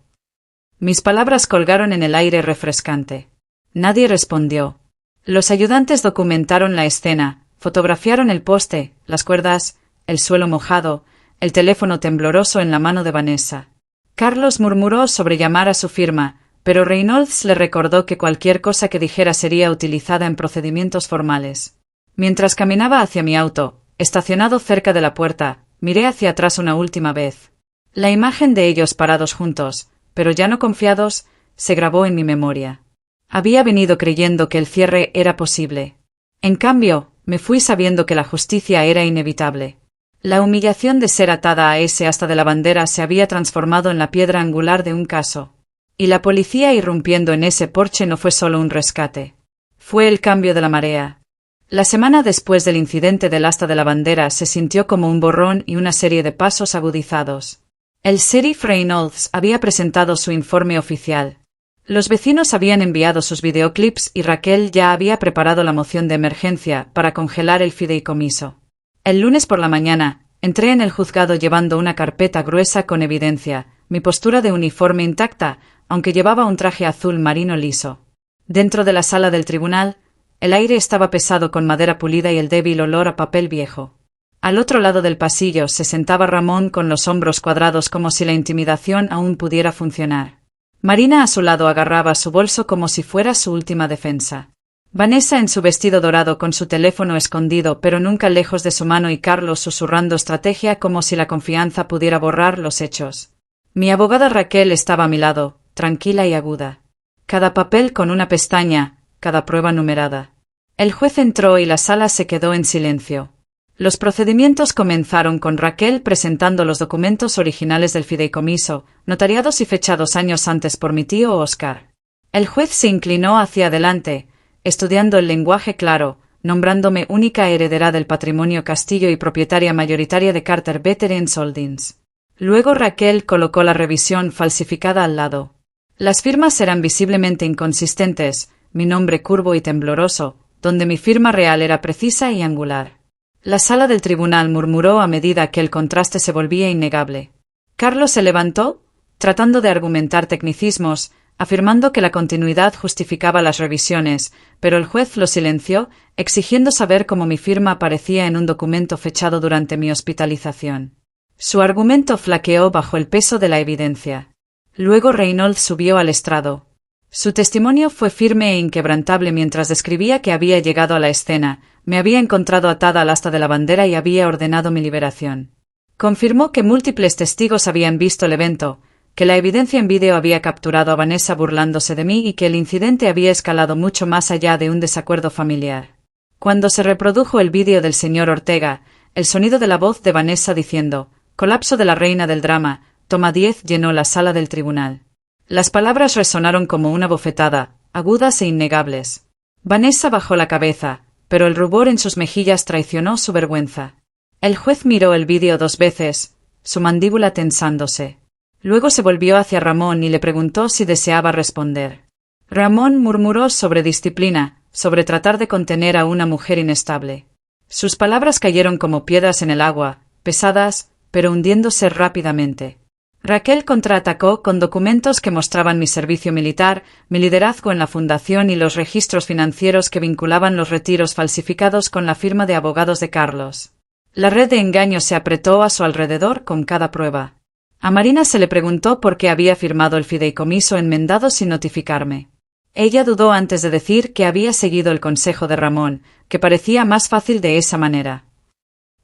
Mis palabras colgaron en el aire refrescante. Nadie respondió. Los ayudantes documentaron la escena, fotografiaron el poste, las cuerdas, el suelo mojado, el teléfono tembloroso en la mano de Vanessa. Carlos murmuró sobre llamar a su firma, pero Reynolds le recordó que cualquier cosa que dijera sería utilizada en procedimientos formales. Mientras caminaba hacia mi auto, estacionado cerca de la puerta, miré hacia atrás una última vez. La imagen de ellos parados juntos, pero ya no confiados, se grabó en mi memoria. Había venido creyendo que el cierre era posible. En cambio, me fui sabiendo que la justicia era inevitable. La humillación de ser atada a ese asta de la bandera se había transformado en la piedra angular de un caso. Y la policía irrumpiendo en ese porche no fue solo un rescate. Fue el cambio de la marea. La semana después del incidente del asta de la bandera se sintió como un borrón y una serie de pasos agudizados. El sheriff Reynolds había presentado su informe oficial. Los vecinos habían enviado sus videoclips y Raquel ya había preparado la moción de emergencia para congelar el fideicomiso. El lunes por la mañana, entré en el juzgado llevando una carpeta gruesa con evidencia, mi postura de uniforme intacta, aunque llevaba un traje azul marino liso. Dentro de la sala del tribunal, el aire estaba pesado con madera pulida y el débil olor a papel viejo. Al otro lado del pasillo se sentaba Ramón con los hombros cuadrados como si la intimidación aún pudiera funcionar. Marina a su lado agarraba su bolso como si fuera su última defensa. Vanessa en su vestido dorado con su teléfono escondido pero nunca lejos de su mano y Carlos susurrando estrategia como si la confianza pudiera borrar los hechos. Mi abogada Raquel estaba a mi lado, tranquila y aguda. Cada papel con una pestaña, cada prueba numerada. El juez entró y la sala se quedó en silencio. Los procedimientos comenzaron con Raquel presentando los documentos originales del fideicomiso, notariados y fechados años antes por mi tío Oscar. El juez se inclinó hacia adelante, estudiando el lenguaje claro, nombrándome única heredera del patrimonio Castillo y propietaria mayoritaria de Carter Veterans Holdings. Luego Raquel colocó la revisión falsificada al lado. Las firmas eran visiblemente inconsistentes, mi nombre curvo y tembloroso, donde mi firma real era precisa y angular. La sala del tribunal murmuró a medida que el contraste se volvía innegable. Carlos se levantó, tratando de argumentar tecnicismos, afirmando que la continuidad justificaba las revisiones, pero el juez lo silenció, exigiendo saber cómo mi firma aparecía en un documento fechado durante mi hospitalización. Su argumento flaqueó bajo el peso de la evidencia. Luego Reynolds subió al estrado. Su testimonio fue firme e inquebrantable mientras describía que había llegado a la escena, me había encontrado atada al asta de la bandera y había ordenado mi liberación. Confirmó que múltiples testigos habían visto el evento, que la evidencia en vídeo había capturado a Vanessa burlándose de mí y que el incidente había escalado mucho más allá de un desacuerdo familiar. Cuando se reprodujo el vídeo del señor Ortega, el sonido de la voz de Vanessa diciendo «Colapso de la reina del drama», toma 10 llenó la sala del tribunal. Las palabras resonaron como una bofetada, agudas e innegables. Vanessa bajó la cabeza, pero el rubor en sus mejillas traicionó su vergüenza. El juez miró el vídeo 2 veces, su mandíbula tensándose. Luego se volvió hacia Ramón y le preguntó si deseaba responder. Ramón murmuró sobre disciplina, sobre tratar de contener a una mujer inestable. Sus palabras cayeron como piedras en el agua, pesadas, pero hundiéndose rápidamente. Raquel contraatacó con documentos que mostraban mi servicio militar, mi liderazgo en la fundación y los registros financieros que vinculaban los retiros falsificados con la firma de abogados de Carlos. La red de engaños se apretó a su alrededor con cada prueba. A Marina se le preguntó por qué había firmado el fideicomiso enmendado sin notificarme. Ella dudó antes de decir que había seguido el consejo de Ramón, que parecía más fácil de esa manera.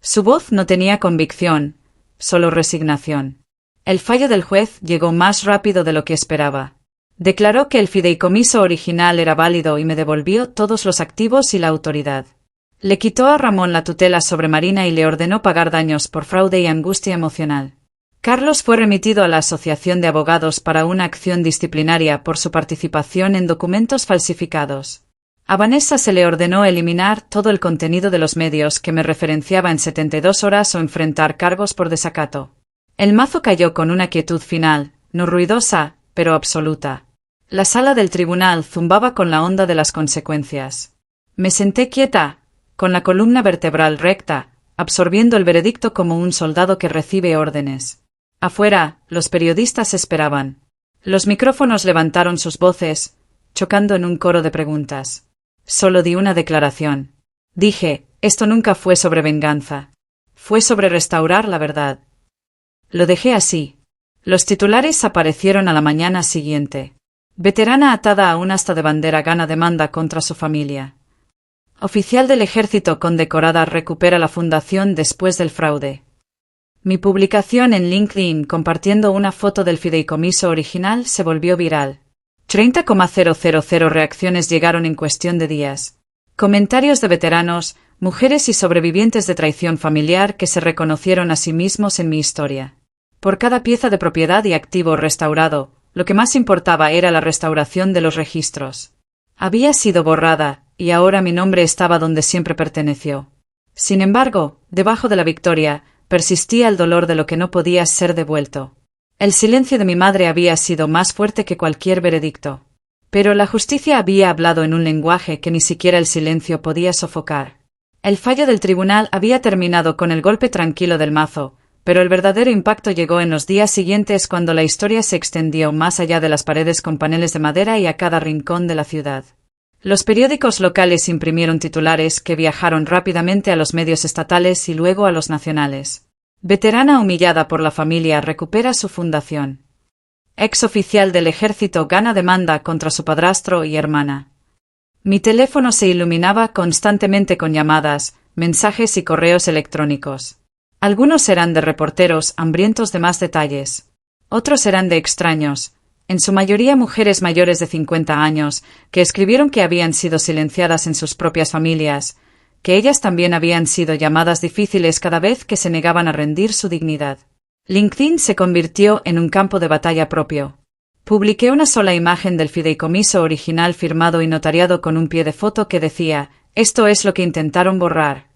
Su voz no tenía convicción, solo resignación. El fallo del juez llegó más rápido de lo que esperaba. Declaró que el fideicomiso original era válido y me devolvió todos los activos y la autoridad. Le quitó a Ramón la tutela sobre Marina y le ordenó pagar daños por fraude y angustia emocional. Carlos fue remitido a la Asociación de Abogados para una acción disciplinaria por su participación en documentos falsificados. A Vanessa se le ordenó eliminar todo el contenido de los medios que me referenciaba en 72 horas o enfrentar cargos por desacato. El mazo cayó con una quietud final, no ruidosa, pero absoluta. La sala del tribunal zumbaba con la onda de las consecuencias. Me senté quieta, con la columna vertebral recta, absorbiendo el veredicto como un soldado que recibe órdenes. Afuera, los periodistas esperaban. Los micrófonos levantaron sus voces, chocando en un coro de preguntas. Solo di una declaración. Dije, esto nunca fue sobre venganza. Fue sobre restaurar la verdad. Lo dejé así. Los titulares aparecieron a la mañana siguiente. Veterana atada a un asta de bandera gana demanda contra su familia. Oficial del ejército condecorada recupera la fundación después del fraude. Mi publicación en LinkedIn compartiendo una foto del fideicomiso original se volvió viral. 30,000 reacciones llegaron en cuestión de días. Comentarios de veteranos, mujeres y sobrevivientes de traición familiar que se reconocieron a sí mismos en mi historia. Por cada pieza de propiedad y activo restaurado, lo que más importaba era la restauración de los registros. Había sido borrada, y ahora mi nombre estaba donde siempre perteneció. Sin embargo, debajo de la victoria, persistía el dolor de lo que no podía ser devuelto. El silencio de mi madre había sido más fuerte que cualquier veredicto. Pero la justicia había hablado en un lenguaje que ni siquiera el silencio podía sofocar. El fallo del tribunal había terminado con el golpe tranquilo del mazo, pero el verdadero impacto llegó en los días siguientes cuando la historia se extendió más allá de las paredes con paneles de madera y a cada rincón de la ciudad. Los periódicos locales imprimieron titulares que viajaron rápidamente a los medios estatales y luego a los nacionales. Veterana humillada por la familia recupera su fundación. Ex oficial del ejército gana demanda contra su padrastro y hermana. Mi teléfono se iluminaba constantemente con llamadas, mensajes y correos electrónicos. Algunos eran de reporteros hambrientos de más detalles. Otros eran de extraños, en su mayoría mujeres mayores de 50 años, que escribieron que habían sido silenciadas en sus propias familias, que ellas también habían sido llamadas difíciles cada vez que se negaban a rendir su dignidad. LinkedIn se convirtió en un campo de batalla propio. Publiqué una sola imagen del fideicomiso original firmado y notariado con un pie de foto que decía, «Esto es lo que intentaron borrar».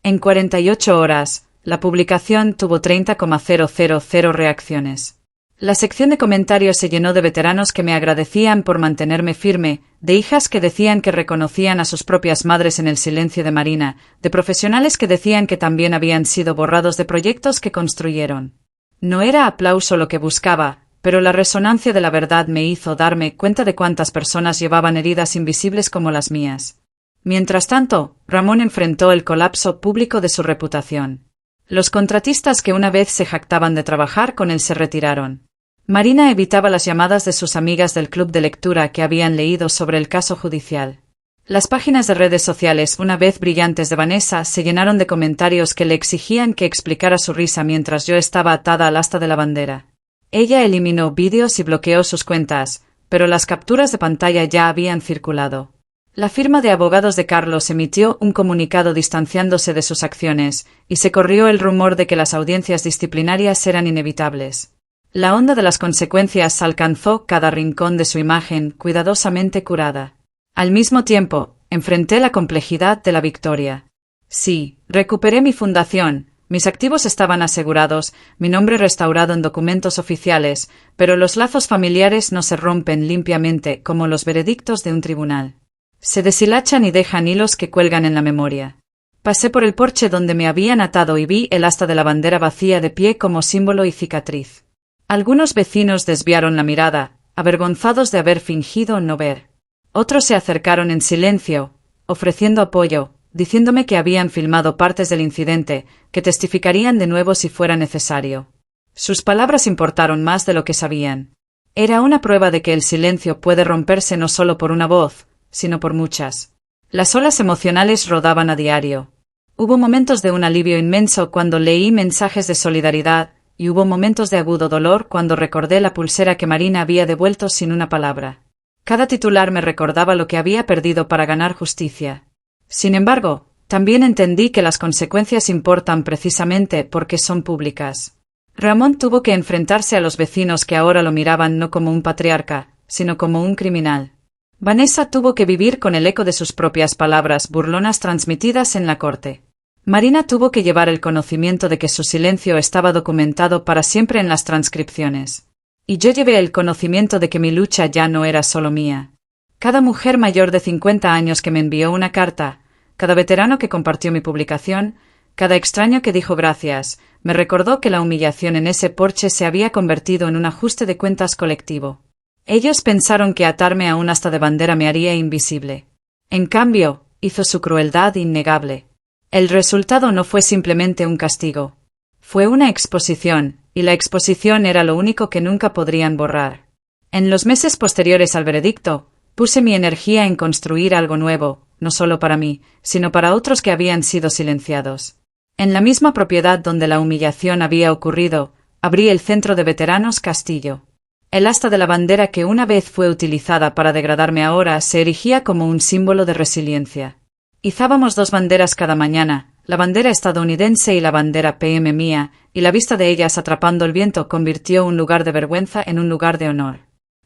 En 48 horas, la publicación tuvo 30,000 reacciones. La sección de comentarios se llenó de veteranos que me agradecían por mantenerme firme, de hijas que decían que reconocían a sus propias madres en el silencio de Marina, de profesionales que decían que también habían sido borrados de proyectos que construyeron. No era aplauso lo que buscaba, pero la resonancia de la verdad me hizo darme cuenta de cuántas personas llevaban heridas invisibles como las mías. Mientras tanto, Ramón enfrentó el colapso público de su reputación. Los contratistas que una vez se jactaban de trabajar con él se retiraron. Marina evitaba las llamadas de sus amigas del club de lectura que habían leído sobre el caso judicial. Las páginas de redes sociales, una vez brillantes de Vanessa, se llenaron de comentarios que le exigían que explicara su risa mientras yo estaba atada al asta de la bandera. Ella eliminó vídeos y bloqueó sus cuentas, pero las capturas de pantalla ya habían circulado. La firma de abogados de Carlos emitió un comunicado distanciándose de sus acciones, y se corrió el rumor de que las audiencias disciplinarias eran inevitables. La onda de las consecuencias alcanzó cada rincón de su imagen cuidadosamente curada. Al mismo tiempo, enfrenté la complejidad de la victoria. Sí, recuperé mi fundación, mis activos estaban asegurados, mi nombre restaurado en documentos oficiales, pero los lazos familiares no se rompen limpiamente como los veredictos de un tribunal. Se deshilachan y dejan hilos que cuelgan en la memoria. Pasé por el porche donde me habían atado y vi el asta de la bandera vacía de pie como símbolo y cicatriz. Algunos vecinos desviaron la mirada, avergonzados de haber fingido no ver. Otros se acercaron en silencio, ofreciendo apoyo, diciéndome que habían filmado partes del incidente, que testificarían de nuevo si fuera necesario. Sus palabras importaron más de lo que sabían. Era una prueba de que el silencio puede romperse no solo por una voz, sino por muchas. Las olas emocionales rodaban a diario. Hubo momentos de un alivio inmenso cuando leí mensajes de solidaridad, y hubo momentos de agudo dolor cuando recordé la pulsera que Marina había devuelto sin una palabra. Cada titular me recordaba lo que había perdido para ganar justicia. Sin embargo, también entendí que las consecuencias importan precisamente porque son públicas. Ramón tuvo que enfrentarse a los vecinos que ahora lo miraban no como un patriarca, sino como un criminal. Vanessa tuvo que vivir con el eco de sus propias palabras burlonas transmitidas en la corte. Marina tuvo que llevar el conocimiento de que su silencio estaba documentado para siempre en las transcripciones. Y yo llevé el conocimiento de que mi lucha ya no era solo mía. Cada mujer mayor de 50 años que me envió una carta, cada veterano que compartió mi publicación, cada extraño que dijo gracias, me recordó que la humillación en ese porche se había convertido en un ajuste de cuentas colectivo. Ellos pensaron que atarme a un asta de bandera me haría invisible. En cambio, hizo su crueldad innegable. El resultado no fue simplemente un castigo. Fue una exposición, y la exposición era lo único que nunca podrían borrar. En los meses posteriores al veredicto, puse mi energía en construir algo nuevo, no solo para mí, sino para otros que habían sido silenciados. En la misma propiedad donde la humillación había ocurrido, abrí el Centro de Veteranos Castillo. El asta de la bandera que una vez fue utilizada para degradarme ahora se erigía como un símbolo de resiliencia. Izábamos 2 banderas cada mañana, la bandera estadounidense y la bandera PM mía, y la vista de ellas atrapando el viento convirtió un lugar de vergüenza en un lugar de honor.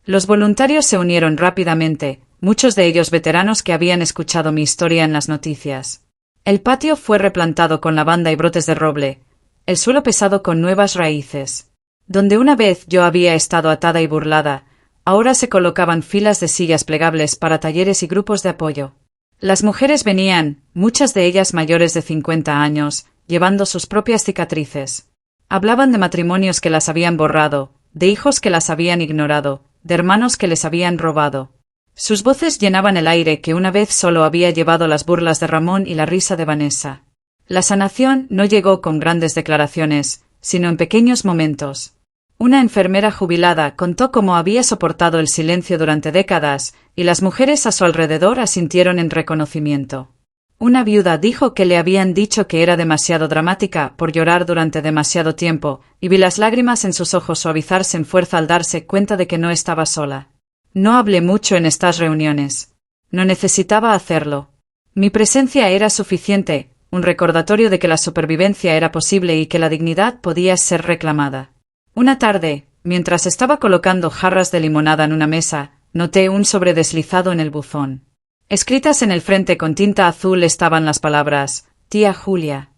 Los voluntarios se unieron rápidamente, muchos de ellos veteranos que habían escuchado mi historia en las noticias. El patio fue replantado con lavanda y brotes de roble, el suelo pesado con nuevas raíces. Donde una vez yo había estado atada y burlada, ahora se colocaban filas de sillas plegables para talleres y grupos de apoyo. Las mujeres venían, muchas de ellas mayores de 50 años, llevando sus propias cicatrices. Hablaban de matrimonios que las habían borrado, de hijos que las habían ignorado, de hermanos que les habían robado. Sus voces llenaban el aire que una vez solo había llevado las burlas de Ramón y la risa de Vanessa. La sanación no llegó con grandes declaraciones, sino en pequeños momentos. Una enfermera jubilada contó cómo había soportado el silencio durante décadas, y las mujeres a su alrededor asintieron en reconocimiento. Una viuda dijo que le habían dicho que era demasiado dramática por llorar durante demasiado tiempo, y vi las lágrimas en sus ojos suavizarse en fuerza al darse cuenta de que no estaba sola. No hablé mucho en estas reuniones. No necesitaba hacerlo. Mi presencia era suficiente, un recordatorio de que la supervivencia era posible y que la dignidad podía ser reclamada. Una tarde, mientras estaba colocando jarras de limonada en una mesa, noté un sobre deslizado en el buzón. Escritas en el frente con tinta azul estaban las palabras, «Tía Julia».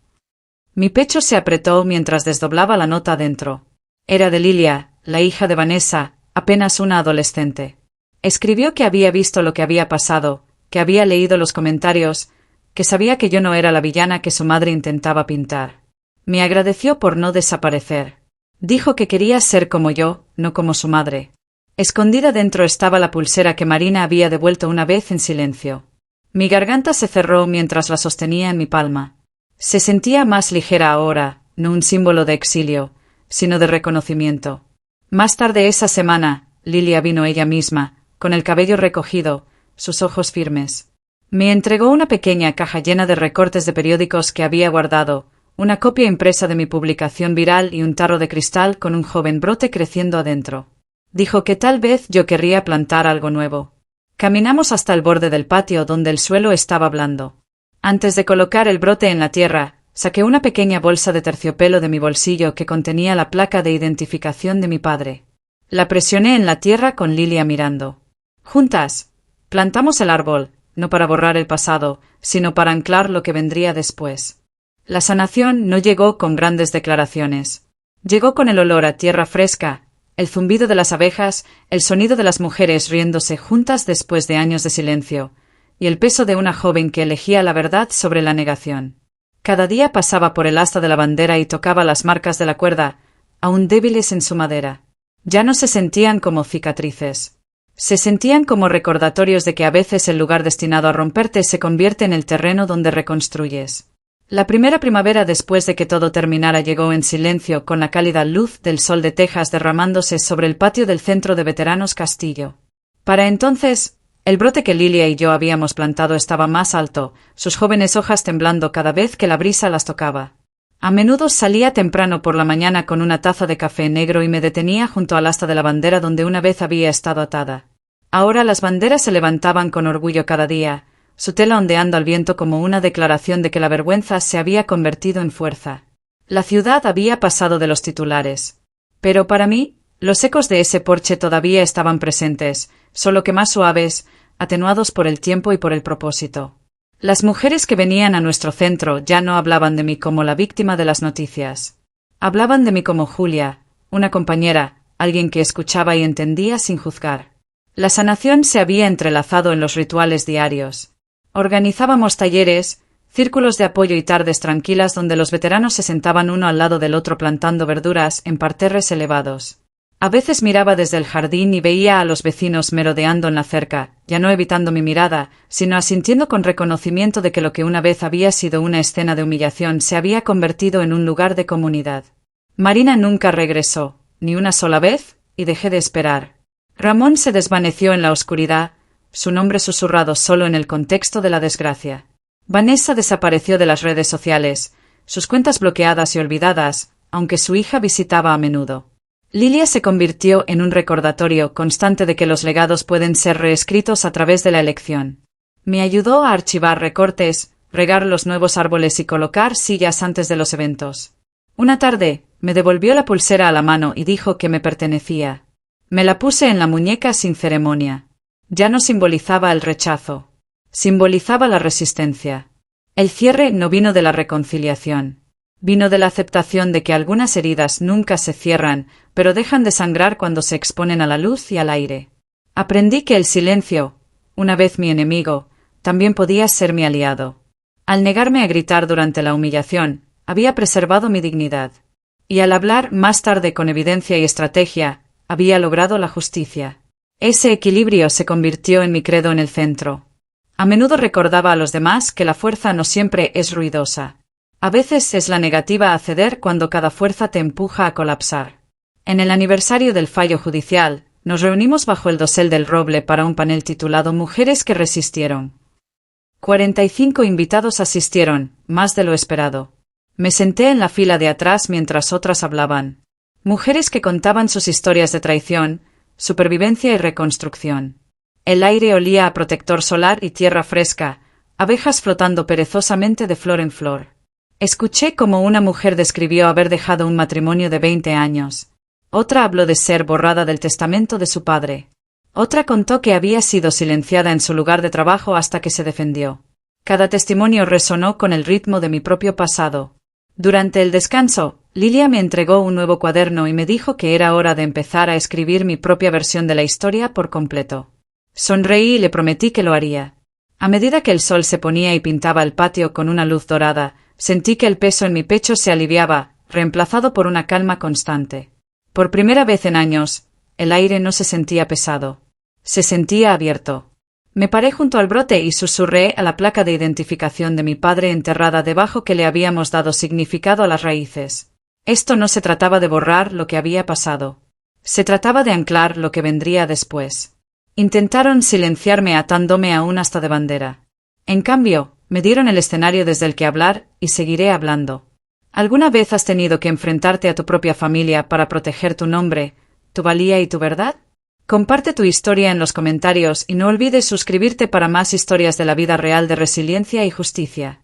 Mi pecho se apretó mientras desdoblaba la nota dentro. Era de Lilia, la hija de Vanessa, apenas una adolescente. Escribió que había visto lo que había pasado, que había leído los comentarios, que sabía que yo no era la villana que su madre intentaba pintar. Me agradeció por no desaparecer. Dijo que quería ser como yo, no como su madre. Escondida dentro estaba la pulsera que Marina había devuelto una vez en silencio. Mi garganta se cerró mientras la sostenía en mi palma. Se sentía más ligera ahora, no un símbolo de exilio, sino de reconocimiento. Más tarde esa semana, Lilia vino ella misma, con el cabello recogido, sus ojos firmes. Me entregó una pequeña caja llena de recortes de periódicos que había guardado, una copia impresa de mi publicación viral y un tarro de cristal con un joven brote creciendo adentro. Dijo que tal vez yo querría plantar algo nuevo. Caminamos hasta el borde del patio donde el suelo estaba blando. Antes de colocar el brote en la tierra, saqué una pequeña bolsa de terciopelo de mi bolsillo que contenía la placa de identificación de mi padre. La presioné en la tierra con Lilia mirando. Juntas, plantamos el árbol, no para borrar el pasado, sino para anclar lo que vendría después. La sanación no llegó con grandes declaraciones. Llegó con el olor a tierra fresca, el zumbido de las abejas, el sonido de las mujeres riéndose juntas después de años de silencio, y el peso de una joven que elegía la verdad sobre la negación. Cada día pasaba por el asta de la bandera y tocaba las marcas de la cuerda, aún débiles en su madera. Ya no se sentían como cicatrices. Se sentían como recordatorios de que a veces el lugar destinado a romperte se convierte en el terreno donde reconstruyes. La primera primavera después de que todo terminara llegó en silencio con la cálida luz del sol de Texas derramándose sobre el patio del Centro de Veteranos Castillo. Para entonces, el brote que Lilia y yo habíamos plantado estaba más alto, sus jóvenes hojas temblando cada vez que la brisa las tocaba. A menudo salía temprano por la mañana con una taza de café negro y me detenía junto al asta de la bandera donde una vez había estado atada. Ahora las banderas se levantaban con orgullo cada día, su tela ondeando al viento como una declaración de que la vergüenza se había convertido en fuerza. La ciudad había pasado de los titulares. Pero para mí, los ecos de ese porche todavía estaban presentes, solo que más suaves, atenuados por el tiempo y por el propósito. Las mujeres que venían a nuestro centro ya no hablaban de mí como la víctima de las noticias. Hablaban de mí como Julia, una compañera, alguien que escuchaba y entendía sin juzgar. La sanación se había entrelazado en los rituales diarios. Organizábamos talleres, círculos de apoyo y tardes tranquilas donde los veteranos se sentaban uno al lado del otro plantando verduras en parterres elevados. A veces miraba desde el jardín y veía a los vecinos merodeando en la cerca, ya no evitando mi mirada, sino asintiendo con reconocimiento de que lo que una vez había sido una escena de humillación se había convertido en un lugar de comunidad. Marina nunca regresó, ni una sola vez, y dejé de esperar. Ramón se desvaneció en la oscuridad, su nombre susurrado solo en el contexto de la desgracia. Vanessa desapareció de las redes sociales, sus cuentas bloqueadas y olvidadas, aunque su hija visitaba a menudo. Lilia se convirtió en un recordatorio constante de que los legados pueden ser reescritos a través de la elección. Me ayudó a archivar recortes, regar los nuevos árboles y colocar sillas antes de los eventos. Una tarde, me devolvió la pulsera a la mano y dijo que me pertenecía. Me la puse en la muñeca sin ceremonia. Ya no simbolizaba el rechazo. Simbolizaba la resistencia. El cierre no vino de la reconciliación. Vino de la aceptación de que algunas heridas nunca se cierran, pero dejan de sangrar cuando se exponen a la luz y al aire. Aprendí que el silencio, una vez mi enemigo, también podía ser mi aliado. Al negarme a gritar durante la humillación, había preservado mi dignidad. Y al hablar más tarde con evidencia y estrategia, había logrado la justicia. Ese equilibrio se convirtió en mi credo en el centro. A menudo recordaba a los demás que la fuerza no siempre es ruidosa. A veces es la negativa a ceder cuando cada fuerza te empuja a colapsar. En el aniversario del fallo judicial, nos reunimos bajo el dosel del roble para un panel titulado Mujeres que resistieron. 45 invitados asistieron, más de lo esperado. Me senté en la fila de atrás mientras otras hablaban. Mujeres que contaban sus historias de traición, supervivencia y reconstrucción. El aire olía a protector solar y tierra fresca, abejas flotando perezosamente de flor en flor. Escuché cómo una mujer describió haber dejado un matrimonio de 20 años. Otra habló de ser borrada del testamento de su padre. Otra contó que había sido silenciada en su lugar de trabajo hasta que se defendió. Cada testimonio resonó con el ritmo de mi propio pasado. Durante el descanso, Lilia me entregó un nuevo cuaderno y me dijo que era hora de empezar a escribir mi propia versión de la historia por completo. Sonreí y le prometí que lo haría. A medida que el sol se ponía y pintaba el patio con una luz dorada, sentí que el peso en mi pecho se aliviaba, reemplazado por una calma constante. Por primera vez en años, el aire no se sentía pesado. Se sentía abierto. Me paré junto al brote y susurré a la placa de identificación de mi padre enterrada debajo que le habíamos dado significado a las raíces. Esto no se trataba de borrar lo que había pasado. Se trataba de anclar lo que vendría después. Intentaron silenciarme atándome a un asta de bandera. En cambio, me dieron el escenario desde el que hablar y seguiré hablando. ¿Alguna vez has tenido que enfrentarte a tu propia familia para proteger tu nombre, tu valía y tu verdad? Comparte tu historia en los comentarios y no olvides suscribirte para más historias de la vida real de resiliencia y justicia.